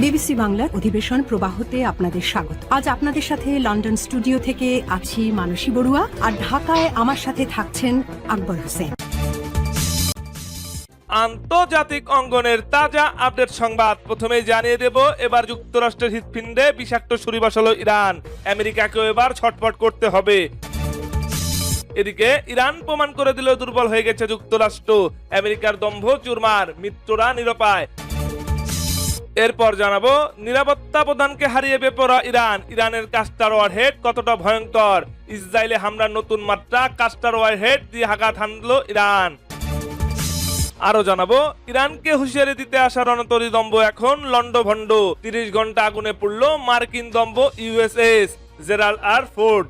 BBC বাংলার অধিবেশন প্রবাহতে আপনাদের স্বাগত। আজ আপনাদের সাথে লন্ডন স্টুডিও থেকে আছি মানসী বড়ুয়া, আর ঢাকায় আমার সাথে থাকছেন আকবর হোসেন। আন্তর্জাতিক অঙ্গনের তাজা আপডেট সংবাদ প্রথমেই জানিয়ে দেব। এবার যুক্তরাষ্ট্রের হৃৎপিণ্ডে বিষাক্ত ছুরি বসালো ইরান। আমেরিকাকেও এবার ছটফট করতে হবে। এদিকে ইরান প্রমাণ করে দিল দুর্বল হয়ে গেছে যুক্তরাষ্ট্র। আমেরিকার দম্ভ চুরমার, মিত্ররা নিরপায়। এরপর জানাবো নিরাপত্তা প্রধানকে হারিয়ে বেপরোয়া ইরান। ইরানের কাস্টার ওয়ারহেড কতটা ভয়ঙ্কর। ইসরায়েলে হামলার নতুন মাত্রা, কাস্টার ওয়ারহেড দিয়ে আঘাত হানলো ইরান। আরো জানাবো ইরানকে হুঁশিয়ারি দিতে আসা রণতরী দম্ভ এখন লন্ডভন্ড। 30 ঘন্টা আগুনে পড়লো মার্কিন দম্ভ ইউএসএস জেরাল্ড আর ফোর্ড।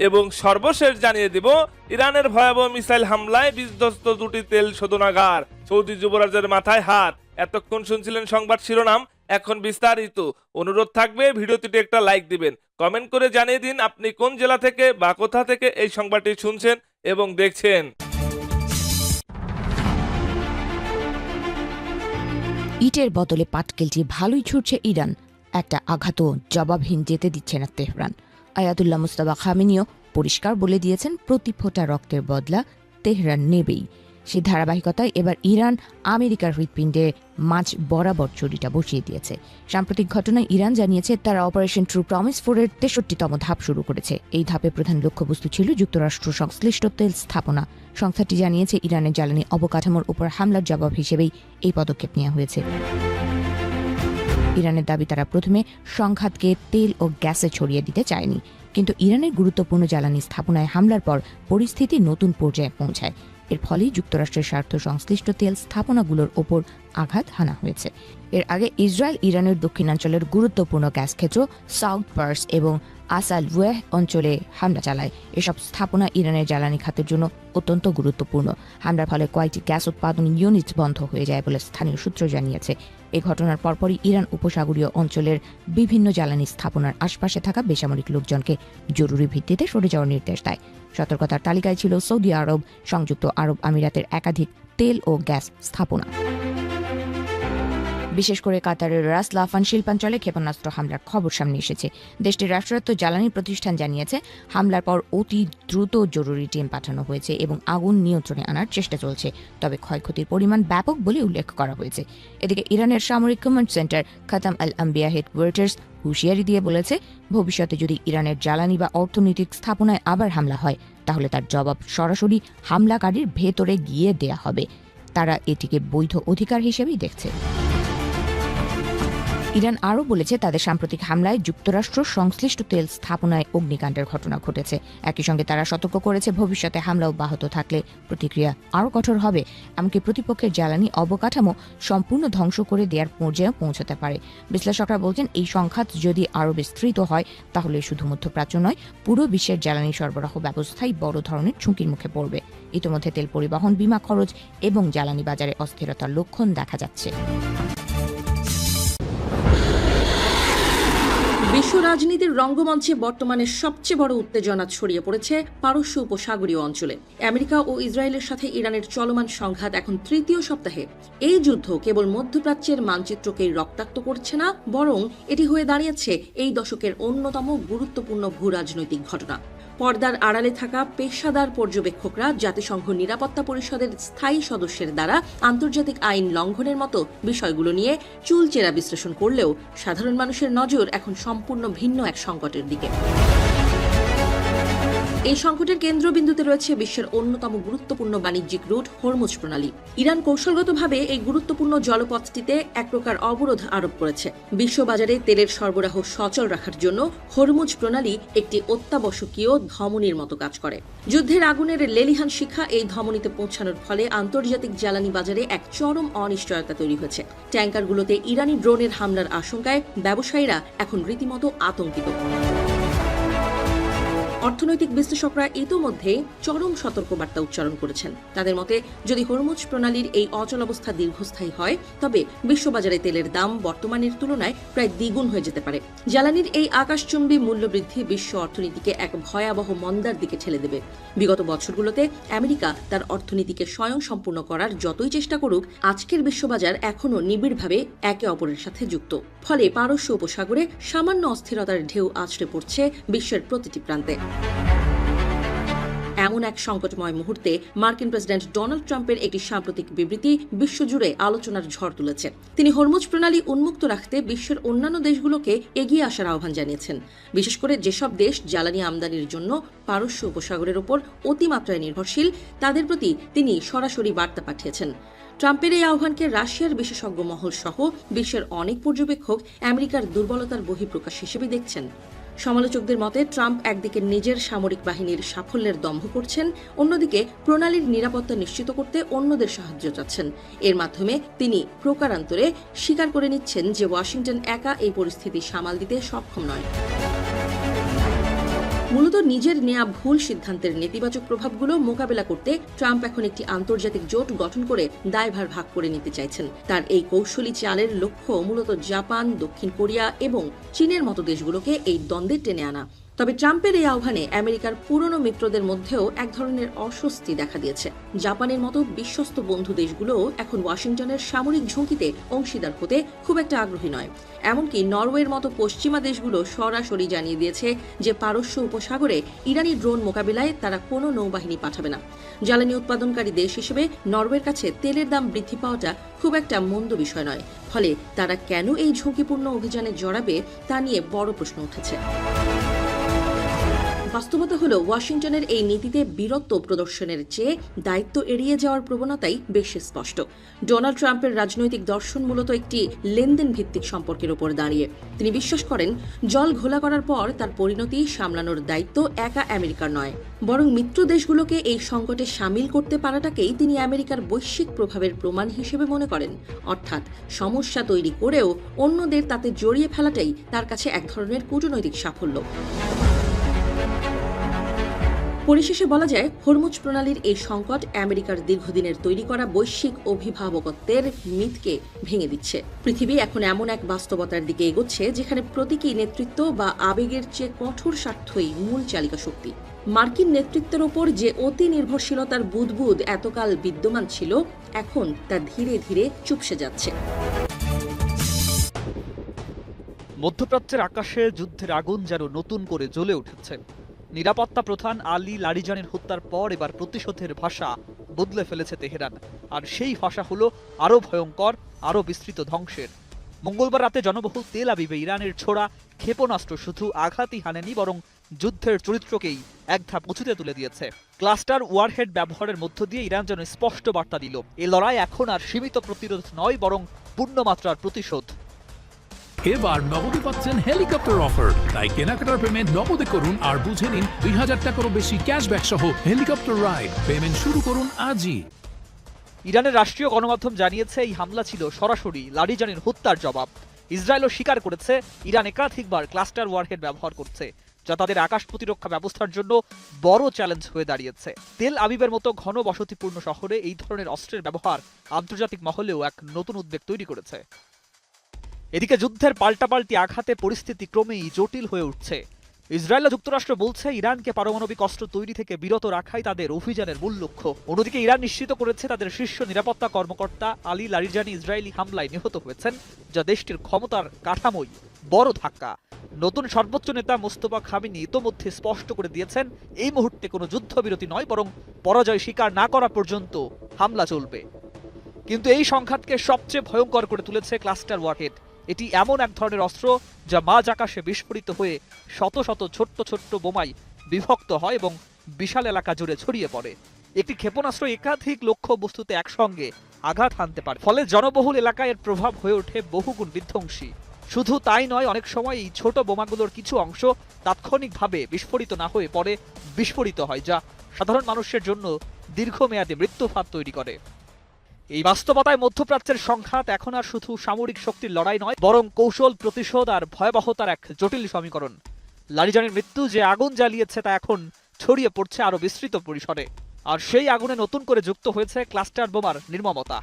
এবং সর্বশেষ জানিয়ে দিব ইরানের ভয়াবহ মিসাইল হামলায় বিধ্বস্ত দুটি তেল শোধনাগার। সৌদি যুবরাজের মাথায় হাত। এতক্ষণ শুনছিলেন সংবাদ শিরোনাম, এখন বিস্তারিত। অনুরোধ থাকবে ভিডিওটিতে একটা লাইক দিবেন, কমেন্ট করে জানিয়ে দিন আপনি কোন জেলা থেকে বা কোথা থেকে এই সংবাদটি শুনছেন এবং দেখছেন। ইটের বদলে পাটকেলটি ভালোই ছুটছে ইরান। একটা আঘাতও জবাবহীন যেতে দিচ্ছে না তেহরান। আয়াতুল্লাহ মুস্তাফা খামেনিও পরিষ্কার বলে দিয়েছেন প্রতি ফোঁটা রক্তের বদলা তেহরান নেবেই। সেই ধারাবাহিকতায় এবার ইরান আমেরিকার হৃৎপিণ্ডে মাঝ বরাবর ছুরিটা বসিয়ে দিয়েছে। সাম্প্রতিক ঘটনায় ইরান জানিয়েছে তারা অপারেশন ট্রু প্রমিস 4-এর 63তম ধাপ শুরু করেছে। এই ধাপে প্রধান লক্ষ্যবস্তু ছিল যুক্তরাষ্ট্র সংশ্লিষ্ট তেল স্থাপনা। সংস্থাটি জানিয়েছে ইরানের জ্বালানি অবকাঠামোর উপর হামলার জবাব হিসেবেই এই পদক্ষেপ নেওয়া হয়েছে। ইরানের দাবি তারা প্রথমে সংঘাতকে তেল ও গ্যাসে ছড়িয়ে দিতে চায়নি, কিন্তু ইরানের গুরুত্বপূর্ণ জ্বালানি স্থাপনায় হামলার পর পরিস্থিতি নতুন পর্যায়ে পৌঁছায়। এর ফলে যুক্তরাষ্ট্রের স্বার্থ সংশ্লিষ্ট তেল স্থাপনাগুলোর ওপর আঘাত হানা হয়েছে। এর আগে ইসরায়েল ইরানের দক্ষিণাঞ্চলের গুরুত্বপূর্ণ গ্যাস ক্ষেত্র সাউথ পার্স এবং আসালওয়েহ অঞ্চলে হামলা চালায়। এসব স্থাপনা ইরানের জ্বালানি খাতের জন্য অত্যন্ত গুরুত্বপূর্ণ। হামলার ফলে কয়েকটি গ্যাস উৎপাদন ইউনিট বন্ধ হয়ে যায় বলে স্থানীয় সূত্র জানিয়েছে। এই ঘটনার পরপরই ইরান উপসাগরীয় অঞ্চলের বিভিন্ন জ্বালানি স্থাপনার আশপাশে থাকা বেসামরিক লোকজনকে জরুরি ভিত্তিতে সরে যাওয়ার নির্দেশ দেয়। সতর্কতার তালিকায় ছিল সৌদি আরব, সংযুক্ত আরব আমিরাতের একাধিক তেল ও গ্যাস স্থাপনা। বিশেষ করে কাতারের রাস লাফান শিল্পাঞ্চলে ক্ষেপণাস্ত্র হামলার খবর সামনে এসেছে। দেশটির রাষ্ট্রায়ত্ত জ্বালানি প্রতিষ্ঠান জানিয়েছে হামলার পর অতি দ্রুত জরুরি টিম পাঠানো হয়েছে এবং আগুন নিয়ন্ত্রণে আনার চেষ্টা চলছে, তবে ক্ষয়ক্ষতির পরিমাণ ব্যাপক বলে উল্লেখ করা হয়েছে। এদিকে ইরানের সামরিক কমান্ড সেন্টার খাতাম আল আম্বিয়া হেডকোয়ার্টার্স হুঁশিয়ারি দিয়ে বলেছে ভবিষ্যতে যদি ইরানের জ্বালানি বা অর্থনৈতিক স্থাপনায় আবার হামলা হয় তাহলে তার জবাব সরাসরি হামলাকারীর ভেতরে গিয়ে দেয়া হবে। তারা এটিকে বৈধ অধিকার হিসেবেই দেখছে। ইরান আরও বলেছে তাদের সাম্প্রতিক হামলায় যুক্তরাষ্ট্র সংশ্লিষ্ট তেল স্থাপনায় অগ্নিকাণ্ডের ঘটনা ঘটেছে। একই সঙ্গে তারা সতর্ক করেছে ভবিষ্যতে হামলা অব্যাহত থাকলে প্রতিক্রিয়া আরও কঠোর হবে, এমনকি প্রতিপক্ষের জ্বালানি অবকাঠামো সম্পূর্ণ ধ্বংস করে দেওয়ার পর্যায়ে পৌঁছতে পারে। বিশ্লেষকরা বলছেন এই সংঘাত যদি আরও বিস্তৃত হয় তাহলে শুধু মধ্যপ্রাচ্য নয়, পুরো বিশ্বের জ্বালানি সরবরাহ ব্যবস্থাই বড় ধরনের ঝুঁকির মুখে পড়বে। ইতিমধ্যে তেল পরিবহন, বীমা খরচ এবং জ্বালানি বাজারে অস্থিরতার লক্ষণ দেখা যাচ্ছে। বিশ্ব রাজনীতির রঙ্গমঞ্চে বর্তমানে সবচেয়ে বড় উত্তেজনা ছড়িয়ে পড়েছে পারস্য উপসাগরীয় অঞ্চলে। আমেরিকা ও ইসরায়েলের সাথে ইরানের চলমান সংঘাত এখন তৃতীয় সপ্তাহে। এই যুদ্ধ কেবল মধ্যপ্রাচ্যের মানচিত্রকেই রক্তাক্ত করছে না, বরং এটি হয়ে দাঁড়িয়েছে এই দশকের অন্যতম গুরুত্বপূর্ণ ভূরাজনৈতিক ঘটনা। পর্দার আড়ালে থাকা পেশাদার পর্যবেক্ষকরা জাতিসংঘ নিরাপত্তা পরিষদের স্থায়ী সদস্যের দ্বারা আন্তর্জাতিক আইন লঙ্ঘনের মতো বিষয়গুলো নিয়ে চুলচেরা বিশ্লেষণ করলেও সাধারণ মানুষের নজর এখন সম্পূর্ণ ভিন্ন এক সংকটের দিকে। এই সংকটের কেন্দ্রবিন্দুতে রয়েছে বিশ্বের অন্যতম গুরুত্বপূর্ণ বাণিজ্যিক রুট হরমুজ প্রণালী। ইরান কৌশলগতভাবে এই গুরুত্বপূর্ণ জলপথটিতে এক প্রকার অবরোধ আরোপ করেছে। বিশ্ববাজারে তেলের সরবরাহ সচল রাখার জন্য হরমুজ প্রণালী একটি অত্যাবশ্যকীয় ধমনীর মতো কাজ করে। যুদ্ধের আগুনের লেলিহান শিখা এই ধমনীতে পৌঁছানোর ফলে আন্তর্জাতিক জ্বালানি বাজারে এক চরম অনিশ্চয়তা তৈরি হয়েছে। ট্যাঙ্কারগুলোতে ইরানি ড্রোনের হামলার আশঙ্কায় ব্যবসায়ীরা এখন রীতিমতো আতঙ্কিত। অর্থনৈতিক বিশ্লেষকরা ইতোমধ্যে চরম সতর্কবার্তা উচ্চারণ করেছেন। তাদের মতে, যদি হরমুজ প্রণালীর এই অচলাবস্থা দীর্ঘস্থায়ী হয়, তবে বিশ্ববাজারে তেলের দাম বর্তমানের তুলনায় প্রায় দ্বিগুণ হয়ে যেতে পারে। জ্বালানির এই আকাশচুম্বী মূল্যবৃদ্ধি বিশ্ব অর্থনীতিকে এক ভয়াবহ মন্দার দিকে ঠেলে দেবে। বিগত বছরগুলোতে আমেরিকা তার অর্থনীতিকে স্বয়ংসম্পূর্ণ করার যতই চেষ্টা করুক, আজকের বিশ্ববাজার এখনও নিবিড়ভাবে একে অপরের সাথে যুক্ত। ফলে পারস্য উপসাগরে সামান্য অস্থিরতার ঢেউ আছড়ে পড়ছে বিশ্বের প্রতিটি প্রান্তে। এমন এক সংকটময় মুহূর্তে মার্কিন প্রেসিডেন্ট ডোনাল্ড ট্রাম্পের একটি সাম্প্রতিক বিবৃতি বিশ্বজুড়ে আলোচনার ঝড় তুলেছে। তিনি হরমুজ প্রণালী উন্মুক্ত রাখতে বিশ্বের অন্যান্য দেশগুলোকে এগিয়ে আসার আহ্বান জানিয়েছেন। বিশেষ করে যেসব দেশ জ্বালানি আমদানির জন্য পারস্য উপসাগরের ওপর অতিমাত্রায় নির্ভরশীল, তাদের প্রতি তিনি সরাসরি বার্তা পাঠিয়েছেন। ট্রাম্পের এই আহ্বানকে রাশিয়ার বিশেষজ্ঞ মহল সহ বিশ্বের অনেক পর্যবেক্ষক আমেরিকার দুর্বলতার বহিঃপ্রকাশ হিসেবে দেখছেন। সমালোচকদের মতে, ট্রাম্প একদিকে নিজের সামরিক বাহিনীর সাফল্যের দম্ভ করছেন, অন্যদিকে প্রণালীর নিরাপত্তা নিশ্চিত করতে অন্যদের সাহায্য চাচ্ছেন। এর মাধ্যমে তিনি প্রকারান্তরে স্বীকার করে নিচ্ছেন যে ওয়াশিংটন একা এই পরিস্থিতি সামাল দিতে সক্ষম নয়। মূলত নিজের নেয়া ভুল সিদ্ধান্তের নেতিবাচক প্রভাবগুলো মোকাবেলা করতে ট্রাম্প এখন একটি আন্তর্জাতিক জোট গঠন করে দায়ভার ভাগ করে নিতে চাইছেন। তার এই কৌশলী চালের লক্ষ্য মূলত জাপান, দক্ষিণ কোরিয়া এবং চীনের মতো দেশগুলোকে এই দ্বন্দ্বে টেনে আনা। তবে ট্রাম্পের এই আহ্বানে আমেরিকার পুরনো মিত্রদের মধ্যেও এক ধরনের অস্বস্তি দেখা দিয়েছে। জাপানের মতো বিশ্বস্ত বন্ধু দেশগুলোও এখন ওয়াশিংটনের সামরিক ঝুঁকিতে অংশীদার হতে খুব একটা আগ্রহী নয়। এমনকি নরওয়ের মতো পশ্চিমা দেশগুলো সরাসরি জানিয়ে দিয়েছে যে পারস্য উপসাগরে ইরানি ড্রোন মোকাবিলায় তারা কোনো নৌবাহিনী পাঠাবে না। জ্বালানি উৎপাদনকারী দেশ হিসেবে নরওয়ের কাছে তেলের দাম বৃদ্ধি পাওয়াটা খুব একটা মন্দ বিষয় নয়। ফলে তারা কেন এই ঝুঁকিপূর্ণ অভিযানে জড়াবে তা নিয়ে বড় প্রশ্ন উঠেছে। বাস্তবতা হলো, ওয়াশিংটনের এই নীতিতে বীরত্ব প্রদর্শনের চেয়ে দায়িত্ব এড়িয়ে যাওয়ার প্রবণতাই বেশ স্পষ্ট। ডোনাল্ড ট্রাম্পের রাজনৈতিক দর্শন মূলত একটি লেনদেন ভিত্তিক সম্পর্কের উপর দাঁড়িয়ে। তিনি বিশ্বাস করেন, জল ঘোলা করার পর তার পরিণতি সামলানোর দায়িত্ব একা আমেরিকার নয়, বরং মিত্র দেশগুলোকে এই সংকটে সামিল করতে পারাটাকেই তিনি আমেরিকার বৈশ্বিক প্রভাবের প্রমাণ হিসেবে মনে করেন। অর্থাৎ সমস্যা তৈরি করেও অন্যদের তাতে জড়িয়ে ফেলাটাই তার কাছে এক ধরনের কূটনৈতিক সাফল্য। পরিশেষে বলা যায়, হরমুজ প্রণালীর এই সংকট আমেরিকার দীর্ঘদিনের তৈরি করা বৈশ্বিক অভিভাবকত্বের মিথকে ভেঙে দিচ্ছে। পৃথিবী এখন এমন এক বাস্তবতার দিকে এগোচ্ছে যেখানে প্রতীকী নেতৃত্ব বা আবেগের চেয়ে কঠোর স্বার্থই মূল চালিকা শক্তি। মার্কিন নেতৃত্বের ওপর যে অতি নির্ভরশীলতার বুদবুদ এতকাল বিদ্যমান ছিল, এখন তা ধীরে ধীরে চুপসে যাচ্ছে। মধ্যপ্রাচ্যের আকাশে যুদ্ধের আগুন যেন নতুন করে জ্বলে উঠেছে। নিরাপত্তা প্রধান আলী লারিজানির হত্যার পর এবার প্রতিশোধের ভাষা বদলে ফেলেছে তেহরান। আর সেই ভাষা হলো আরও ভয়ঙ্কর, আরও বিস্তৃত ধ্বংসের। মঙ্গলবার রাতে জনবহুল তেল আবিবে ইরানের ছোড়া ক্ষেপণাস্ত্র শুধু আঘাতই হানেনি, বরং যুদ্ধের চরিত্রকেই এক ধাপ উঁচুতে তুলে দিয়েছে। ক্লাস্টার ওয়ারহেড ব্যবহারের মধ্য দিয়ে ইরান যেন স্পষ্ট বার্তা দিল, এ লড়াই এখন আর সীমিত প্রতিরোধ নয়, বরং পূর্ণমাত্রার প্রতিশোধ। এবার নগদে পাচ্ছেন হেলিকপ্টার অফার, তাই কেনাকাটার পেমেন্ট নগদে করুন আর বুঝে নিন 2000 টাকারও বেশি ক্যাশব্যাক সহ হেলিকপ্টার রাইড। পেমেন্ট শুরু করুন আজই। ইরানের রাষ্ট্রীয় গণমাধ্যম জানিয়েছে, এই হামলা ছিল সরাসরি লারিজানির হত্যার জবাব। ইসরায়েলও স্বীকার করেছে, ইরান একাধিকবার ক্লাস্টার ওয়ারহেড ব্যবহার করছে, যা তাদের আকাশ প্রতিরক্ষা ব্যবস্থার জন্য বড় চ্যালেঞ্জ হয়ে দাঁড়িয়েছে। তেল আবিবের মতো ঘন বসতিপূর্ণ শহরে এই ধরনের অস্ত্রের ব্যবহার আন্তর্জাতিক মহলেও এক নতুন উদ্বেগ তৈরি করেছে। এদিকে যুদ্ধের পাল্টাপাল্টি আঘাতে পরিস্থিতি ক্রমেই জটিল হয়ে উঠছে। ইসরায়েল ও যুক্তরাষ্ট্র বলছে, ইরানকে পারমাণবিক অস্ত্র তৈরি থেকে বিরত রাখাই তাদের অভিযানের মূল লক্ষ্য। অন্যদিকে ইরান নিশ্চিত করেছে, তাদের শীর্ষ নিরাপত্তা কর্মকর্তা আলী লারিজানি ইসরায়েলি হামলায় নিহত হয়েছেন, যা দেশটির ক্ষমতার কাঠামোই বড় ধাক্কা। নতুন সর্বোচ্চ নেতা মোস্তফা খামেনি ইতোমধ্যে স্পষ্ট করে দিয়েছেন, এই মুহূর্তে কোনো যুদ্ধবিরতি নয়, বরং পরাজয় স্বীকার না করা পর্যন্ত হামলা চলবে। কিন্তু এই সংঘাতকে সবচেয়ে ভয়ঙ্কর করে তুলেছে ক্লাস্টার ওয়ারহেড। এটি এমন এক ধরনের অস্ত্র যা মাঝ আকাশে বিস্ফোরিত হয়ে শত শত ছোট্ট ছোট্ট বোমায় বিভক্ত হয় এবং বিশাল এলাকা জুড়ে ছড়িয়ে পড়ে। একটি ক্ষেপণাস্ত্র একাধিক লক্ষ্য বস্তুতে একসঙ্গে আঘাত হানতে পারে, ফলে জনবহুল এলাকায় এর প্রভাব হয়ে ওঠে বহুগুণ বিধ্বংসী। শুধু তাই নয়, অনেক সময় এই ছোট বোমাগুলোর কিছু অংশ তাৎক্ষণিকভাবে বিস্ফোরিত না হয়ে পরে বিস্ফোরিত হয়, যা সাধারণ মানুষের জন্য দীর্ঘমেয়াদী মৃত্যুফাত তৈরি করে। এই বাস্তবতায় মধ্যপ্রাচ্যের সংঘাত এখন আর শুধু সামরিক শক্তির লড়াই নয়, বরং কৌশল, প্রতিশোধ আর ভয়াবহতার এক জটিল সমীকরণ। লারিজানের মৃত্যু যে আগুন জ্বালিয়েছে তা এখন ছড়িয়ে পড়ছে আরো বিস্তৃত পরিসরে, আর সেই আগুনে নতুন করে যুক্ত হয়েছে ক্লাস্টার বোমার নির্মমতা।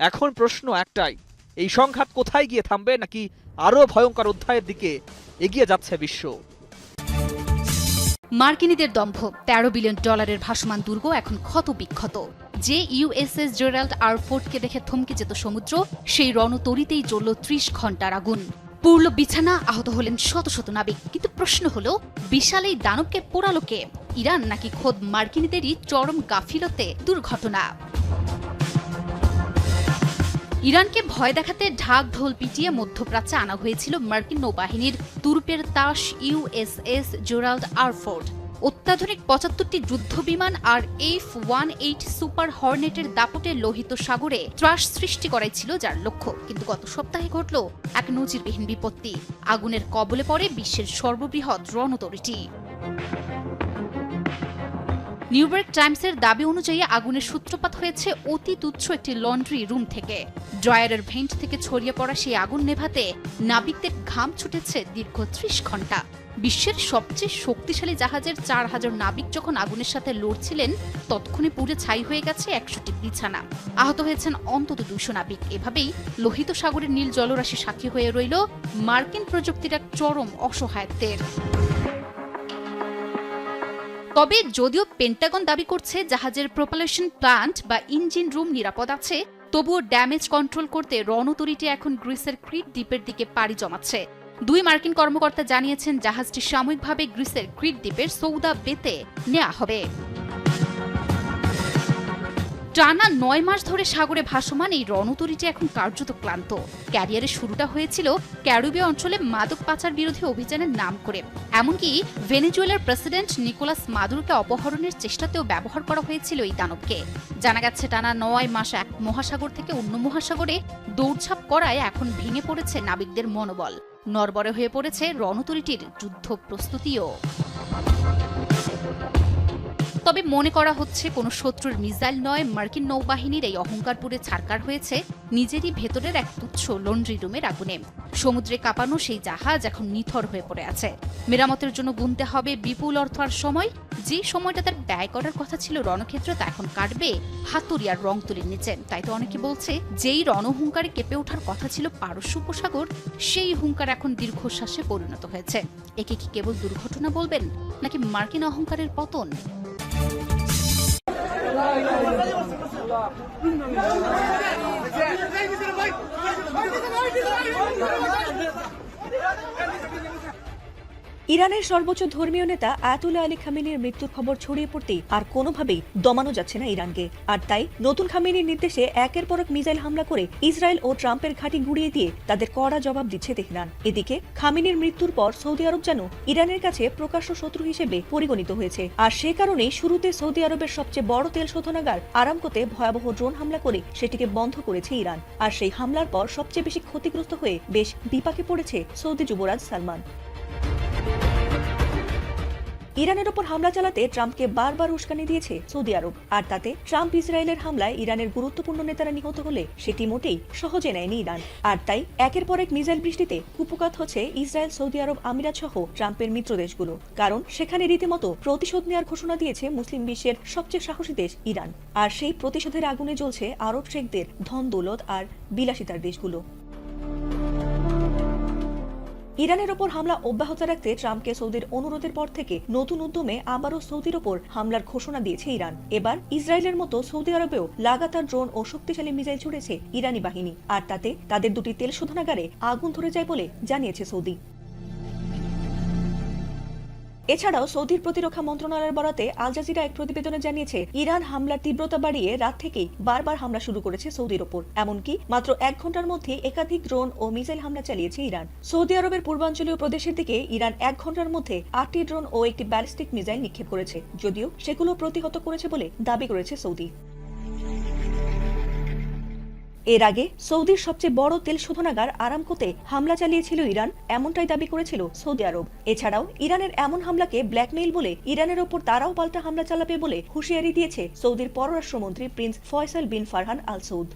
এখন প্রশ্ন একটাই, এই সংঘাত কোথায় গিয়ে থামবে, নাকি আরো ভয়ঙ্কর অধ্যায়ের দিকে এগিয়ে যাচ্ছে বিশ্ব? মার্কিনীদের দম্ভ, $13 বিলিয়ন ভাসমান দুর্গ এখন ক্ষত বিক্ষত। যে ইউএসএস জেরাল্ড আর ফোর্ডকে দেখে থমকে যেত সমুদ্র, সেই রণতরীতেই জ্বলল 30 ঘন্টার আগুন। পুরল বিছানা, আহত হলেন শত শত নাবিক। কিন্তু প্রশ্ন হলো, বিশাল এই দানবকে পোড়ালো কে? ইরান নাকি খোদ মার্কিনীদেরই চরম গাফিলতে দুর্ঘটনা? ইরানকে ভয় দেখাতে ঢাক ঢোল পিটিয়ে মধ্যপ্রাচ্যে আনা হয়েছিল মার্কিন নৌবাহিনীর তুরুপের তাস ইউএসএস জেরাল্ড আর ফোর্ড। অত্যাধুনিক 75টি যুদ্ধবিমান আর F-18 সুপার হর্নেটের দাপটে লোহিত সাগরে ত্রাস সৃষ্টি করাই ছিল যার লক্ষ্য। কিন্তু গত সপ্তাহে ঘটল এক নজিরবিহীন বিপত্তি। আগুনের কবলে পড়ে বিশ্বের সর্ববৃহৎ রণতরীটি। নিউইয়র্ক টাইমসের দাবি অনুযায়ী আগুনের সূত্রপাত হয়েছে অতি তুচ্ছ একটি লন্ড্রি রুম থেকে। ড্রয়ারের ভেন্ট থেকে ছড়িয়ে পড়া সেই আগুন নেভাতে নাবিকদের ঘাম ছুটেছে দীর্ঘ 30 ঘন্টা। বিশ্বের সবচেয়ে শক্তিশালী জাহাজের 4000 নাবিক যখন আগুনের সাথে লড়ছিলেন, ততক্ষণে পুড়ে ছাই হয়ে গেছে 100টি বিছানা। আহত হয়েছেন অন্তত 200 নাবিক। এভাবেই লোহিত সাগরের নীল জলরাশি সাক্ষী হয়ে রইল মার্কিন প্রযুক্তির এক চরম অসহায়ত্বের। তবে যদিও পেন্টাগন দাবি করছে জাহাজের প্রোপালশন প্লান্ট বা ইঞ্জিন রুম নিরাপদ আছে, তবুও ড্যামেজ কন্ট্রোল করতে রণতরীটি এখন গ্রিসের ক্রিট দ্বীপের দিকে পাড়ি জমাচ্ছে। 2 মার্কিন কর্মকর্তা জানিয়েছেন জাহাজটি সাময়িকভাবে গ্রিসের ক্রিট দ্বীপের সৌদা বেতে নেওয়া হবে। টানা 9 মাস ধরে সাগরে ভাসমান এই রণতরীটি এখন কার্যত ক্লান্ত। ক্যারিয়ারের শুরুটা হয়েছিল ক্যারিবীয় অঞ্চলে মাদক পাচার বিরোধী অভিযানের নাম করে। এমনকি ভেনেজুয়েলার প্রেসিডেন্ট নিকোলাস মাদুরোকে অপহরণের চেষ্টাতেও ব্যবহার করা হয়েছিল এই দানবকে। জানা গেছে টানা 9 মাস এক মহাসাগর থেকে অন্য মহাসাগরে দৌড়ঝাঁপ করায় এখন ভেঙে পড়েছে নাবিকদের মনোবল। নড়বড়ে হয়ে পড়েছে রণতরীটির যুদ্ধ প্রস্তুতিও। তবে মনে করা হচ্ছে কোনো শত্রুর মিসাইল নয়, মার্কিন নৌবাহিনীর এই অহংকার পুড়ে ছারকার হয়েছে নিজেরই ভেতরের এক তুচ্ছ লন্ড্রি রুমের আগুনে। সমুদ্রে কাঁপানো সেই জাহাজ এখন নিথর হয়ে পড়ে আছে। মেরামতের জন্য গুনতে হবে বিপুল অর্থ আর সময়। যে সময়টা তার ব্যয় করার কথা ছিল রণক্ষেত্রে, তা এখন কাটবে হাতুড়িয়ার রং তুলির নিচে। তাই তো অনেকে বলছে, যেই রণহুঙ্কারে কেঁপে ওঠার কথা ছিল পারস্য উপসাগর, সেই হুঙ্কার এখন দীর্ঘশ্বাসে পরিণত হয়েছে। একে কি কেবল দুর্ঘটনা বলবেন, নাকি মার্কিন অহংকারের পতন? ইরানের সর্বোচ্চ ধর্মীয় নেতা আয়াতুল্লাহ আলী খামেনির মৃত্যুর খবর ছড়িয়ে পড়তেই আর কোনোভাবেই দমানো যাচ্ছে না ইরানকে। আর তাই নতুন খামেনির নির্দেশে একের পর এক মিসাইল হামলা করে ইসরায়েল ও ট্রাম্পের ঘাঁটি গুঁড়িয়ে দিয়ে তাদের কড়া জবাব দিচ্ছে তেহরান। এদিকে খামেনির মৃত্যুর পর সৌদি আরব যেন ইরানের কাছে প্রকাশ্য শত্রু হিসেবে পরিগণিত হয়েছে। আর সে কারণেই শুরুতে সৌদি আরবের সবচেয়ে বড় তেল শোধনাগার আরামকোতে ভয়াবহ ড্রোন হামলা করে সেটিকে বন্ধ করেছে ইরান। আর সেই হামলার পর সবচেয়ে বেশি ক্ষতিগ্রস্ত হয়ে বেশ বিপাকে পড়েছে সৌদি যুবরাজ সালমান। ইরানের ওপর হামলা চালাতে ট্রাম্পকে বারবার উস্কানি দিয়েছে সৌদি আরব। আর তাতে ট্রাম্প ইসরায়েলের হামলায় ইরানের গুরুত্বপূর্ণ নেতারা নিহত হলে সেটি মোটেই সহজে নেয়নি ইরান। আর তাই একের পর এক মিসাইল বৃষ্টিতে কুপকাত হচ্ছে ইসরায়েল, সৌদি আরব, আমিরাত সহ ট্রাম্পের মিত্র দেশগুলো। কারণ সেখানে রীতিমতো প্রতিশোধ নেওয়ার ঘোষণা দিয়েছে মুসলিম বিশ্বের সবচেয়ে সাহসী দেশ ইরান। আর সেই প্রতিশোধের আগুনে জ্বলছে আরব শেখদের ধন দৌলত আর বিলাসিতার দেশগুলো। ইরানের ওপর হামলা অব্যাহত রাখতে ট্রাম্পকে সৌদির অনুরোধের পর থেকে নতুন উদ্যমে আবারও সৌদির ওপর হামলার ঘোষণা দিয়েছে ইরান। এবার ইসরায়েলের মতো সৌদি আরবেও লাগাতার ড্রোন ও শক্তিশালী মিসাইল ছুড়েছে ইরানি বাহিনী। আর তাতে তাদের 2টি তেল শোধনাগারে আগুন ধরে যায় বলে জানিয়েছে সৌদি। এছাড়াও সৌদির প্রতিরক্ষা মন্ত্রণালয়ের বরাতে আল জাজিরা এক প্রতিবেদনে জানিয়েছে, ইরান হামলার তীব্রতা বাড়িয়ে রাত থেকেই বারবার হামলা শুরু করেছে সৌদির ওপর। এমনকি মাত্র 1 ঘন্টার মধ্যে একাধিক ড্রোন ও মিসাইল হামলা চালিয়েছে ইরান। সৌদি আরবের পূর্বাঞ্চলীয় প্রদেশের দিকে ইরান 1 ঘন্টার মধ্যে 8টি ড্রোন ও একটি ব্যালিস্টিক মিসাইল নিক্ষেপ করেছে, যদিও সেগুলো প্রতিহত করেছে বলে দাবি করেছে সৌদি। এর আগে সৌদির সবচেয়ে বড় তেল শোধনাগার আরামকোতে হামলা চালিয়েছিল ইরান, এমনটাই দাবি করেছিল সৌদি আরব। এছাড়াও ইরানের এমন হামলাকে ব্ল্যাকমেইল বলে ইরানের ওপর তারাও পাল্টা হামলা চালাবে বলে হুঁশিয়ারি দিয়েছে সৌদির পররাষ্ট্রমন্ত্রী প্রিন্স ফয়সাল বিন ফারহান আল সৌদ।